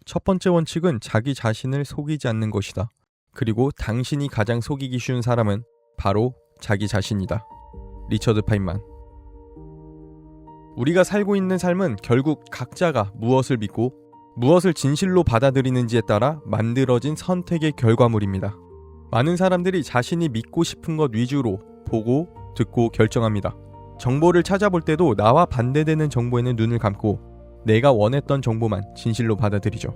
첫 번째 원칙은 자기 자신을 속이지 않는 것이다. 그리고 당신이 가장 속이기 쉬운 사람은 바로 자기 자신이다. 리처드 파인만. 우리가 살고 있는 삶은 결국 각자가 무엇을 믿고 무엇을 진실로 받아들이는지에 따라 만들어진 선택의 결과물입니다. 많은 사람들이 자신이 믿고 싶은 것 위주로 보고 듣고 결정합니다. 정보를 찾아볼 때도 나와 반대되는 정보에는 눈을 감고 내가 원했던 정보만 진실로 받아들이죠.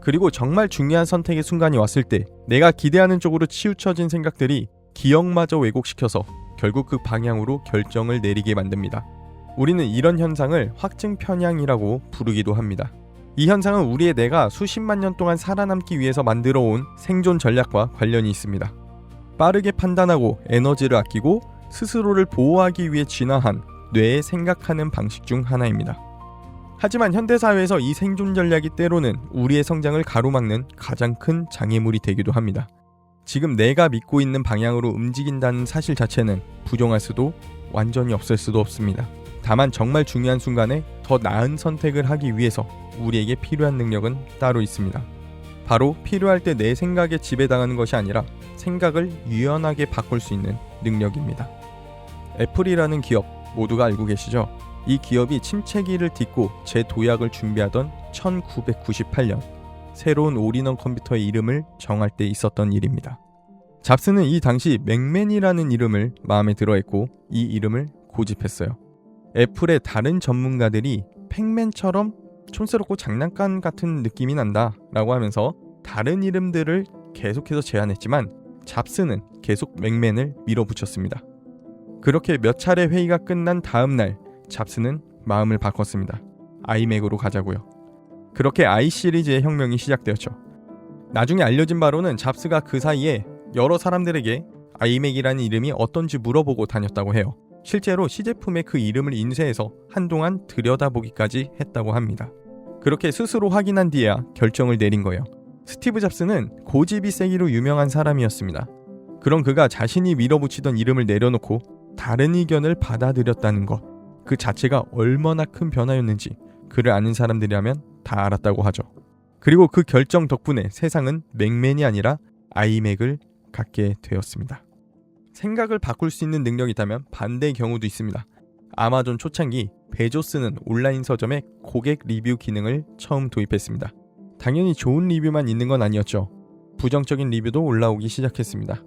그리고 정말 중요한 선택의 순간이 왔을 때 내가 기대하는 쪽으로 치우쳐진 생각들이 기억마저 왜곡시켜서 결국 그 방향으로 결정을 내리게 만듭니다. 우리는 이런 현상을 확증 편향이라고 부르기도 합니다. 이 현상은 우리의 뇌가 수십만 년 동안 살아남기 위해서 만들어 온 생존 전략과 관련이 있습니다. 빠르게 판단하고 에너지를 아끼고 스스로를 보호하기 위해 진화한 뇌의 생각하는 방식 중 하나입니다. 하지만 현대사회에서 이 생존 전략이 때로는 우리의 성장을 가로막는 가장 큰 장애물이 되기도 합니다. 지금 내가 믿고 있는 방향으로 움직인다는 사실 자체는 부정할 수도 완전히 없을 수도 없습니다. 다만 정말 중요한 순간에 더 나은 선택을 하기 위해서 우리에게 필요한 능력은 따로 있습니다. 바로 필요할 때 내 생각에 지배당하는 것이 아니라 생각을 유연하게 바꿀 수 있는 능력입니다. 애플이라는 기업 모두가 알고 계시죠? 이 기업이 침체기를 딛고 재도약을 준비하던 1998년 새로운 올인원 컴퓨터의 이름을 정할 때 있었던 일입니다. 잡스는 이 당시 맥맨이라는 이름을 마음에 들어했고 이 이름을 고집했어요. 애플의 다른 전문가들이 팩맨처럼 촌스럽고 장난감 같은 느낌이 난다 라고 하면서 다른 이름들을 계속해서 제안했지만 잡스는 계속 맥맨을 밀어붙였습니다. 그렇게 몇 차례 회의가 끝난 다음 날 잡스는 마음을 바꿨습니다. 아이맥으로 가자고요. 그렇게 아이 시리즈의 혁명이 시작되었죠. 나중에 알려진 바로는 잡스가 그 사이에 여러 사람들에게 아이맥이라는 이름이 어떤지 물어보고 다녔다고 해요. 실제로 시제품에 그 이름을 인쇄해서 한동안 들여다보기까지 했다고 합니다. 그렇게 스스로 확인한 뒤에야 결정을 내린 거예요. 스티브 잡스는 고집이 세기로 유명한 사람이었습니다. 그런 그가 자신이 밀어붙이던 이름을 내려놓고 다른 의견을 받아들였다는 것, 그 자체가 얼마나 큰 변화였는지 그를 아는 사람들이라면 다 알았다고 하죠. 그리고 그 결정 덕분에 세상은 맥맨이 아니라 아이맥을 갖게 되었습니다. 생각을 바꿀 수 있는 능력이 있다면 반대의 경우도 있습니다. 아마존 초창기 베조스는 온라인 서점에 고객 리뷰 기능을 처음 도입했습니다. 당연히 좋은 리뷰만 있는 건 아니었죠. 부정적인 리뷰도 올라오기 시작했습니다.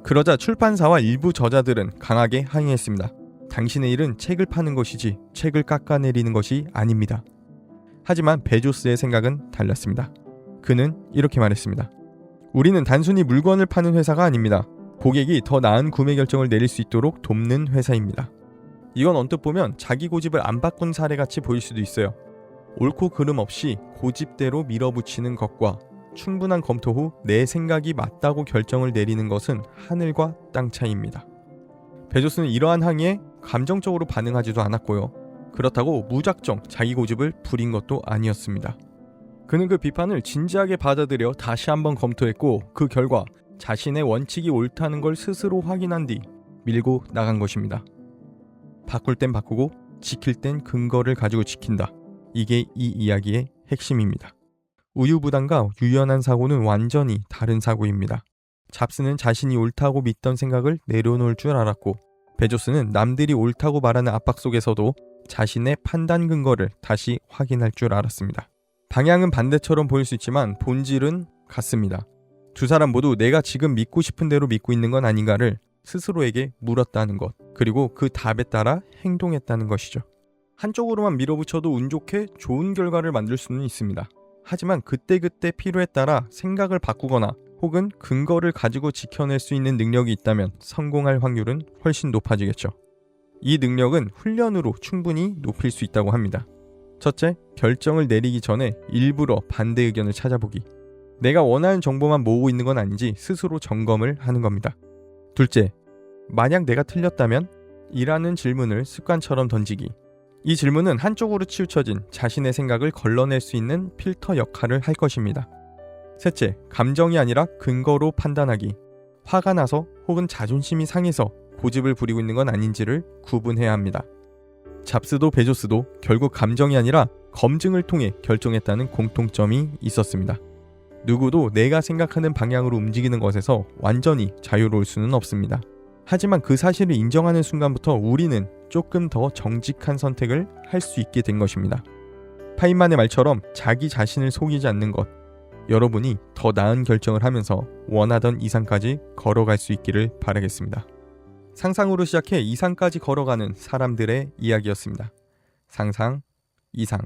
그러자 출판사와 일부 저자들은 강하게 항의했습니다. 당신의 일은 책을 파는 것이지 책을 깎아내리는 것이 아닙니다. 하지만 베조스의 생각은 달랐습니다. 그는 이렇게 말했습니다. 우리는 단순히 물건을 파는 회사가 아닙니다. 고객이 더 나은 구매 결정을 내릴 수 있도록 돕는 회사입니다. 이건 언뜻 보면 자기 고집을 안 바꾼 사례같이 보일 수도 있어요. 옳고 그름 없이 고집대로 밀어붙이는 것과 충분한 검토 후 내 생각이 맞다고 결정을 내리는 것은 하늘과 땅 차이입니다. 베조스는 이러한 항의에 감정적으로 반응하지도 않았고요. 그렇다고 무작정 자기 고집을 부린 것도 아니었습니다. 그는 그 비판을 진지하게 받아들여 다시 한번 검토했고 그 결과 자신의 원칙이 옳다는 걸 스스로 확인한 뒤 밀고 나간 것입니다. 바꿀 땐 바꾸고 지킬 땐 근거를 가지고 지킨다. 이게 이 이야기의 핵심입니다. 우유부단과 유연한 사고는 완전히 다른 사고입니다. 잡스는 자신이 옳다고 믿던 생각을 내려놓을 줄 알았고 베조스는 남들이 옳다고 말하는 압박 속에서도 자신의 판단 근거를 다시 확인할 줄 알았습니다. 방향은 반대처럼 보일 수 있지만 본질은 같습니다. 두 사람 모두 내가 지금 믿고 싶은 대로 믿고 있는 건 아닌가를 스스로에게 물었다는 것, 그리고 그 답에 따라 행동했다는 것이죠. 한쪽으로만 밀어붙여도 운 좋게 좋은 결과를 만들 수는 있습니다. 하지만 그때그때 필요에 따라 생각을 바꾸거나 혹은 근거를 가지고 지켜낼 수 있는 능력이 있다면 성공할 확률은 훨씬 높아지겠죠. 이 능력은 훈련으로 충분히 높일 수 있다고 합니다. 첫째, 결정을 내리기 전에 일부러 반대 의견을 찾아보기. 내가 원하는 정보만 모으고 있는 건 아닌지 스스로 점검을 하는 겁니다. 둘째, 만약 내가 틀렸다면? 이라는 질문을 습관처럼 던지기. 이 질문은 한쪽으로 치우쳐진 자신의 생각을 걸러낼 수 있는 필터 역할을 할 것입니다. 셋째, 감정이 아니라 근거로 판단하기. 화가 나서 혹은 자존심이 상해서 고집을 부리고 있는 건 아닌지를 구분해야 합니다. 잡스도 베조스도 결국 감정이 아니라 검증을 통해 결정했다는 공통점이 있었습니다. 누구도 내가 생각하는 방향으로 움직이는 것에서 완전히 자유로울 수는 없습니다. 하지만 그 사실을 인정하는 순간부터 우리는 조금 더 정직한 선택을 할 수 있게 된 것입니다. 파인만의 말처럼 자기 자신을 속이지 않는 것, 여러분이 더 나은 결정을 하면서 원하던 이상까지 걸어갈 수 있기를 바라겠습니다. 상상으로 시작해 이상까지 걸어가는 사람들의 이야기였습니다. 상상, 이상.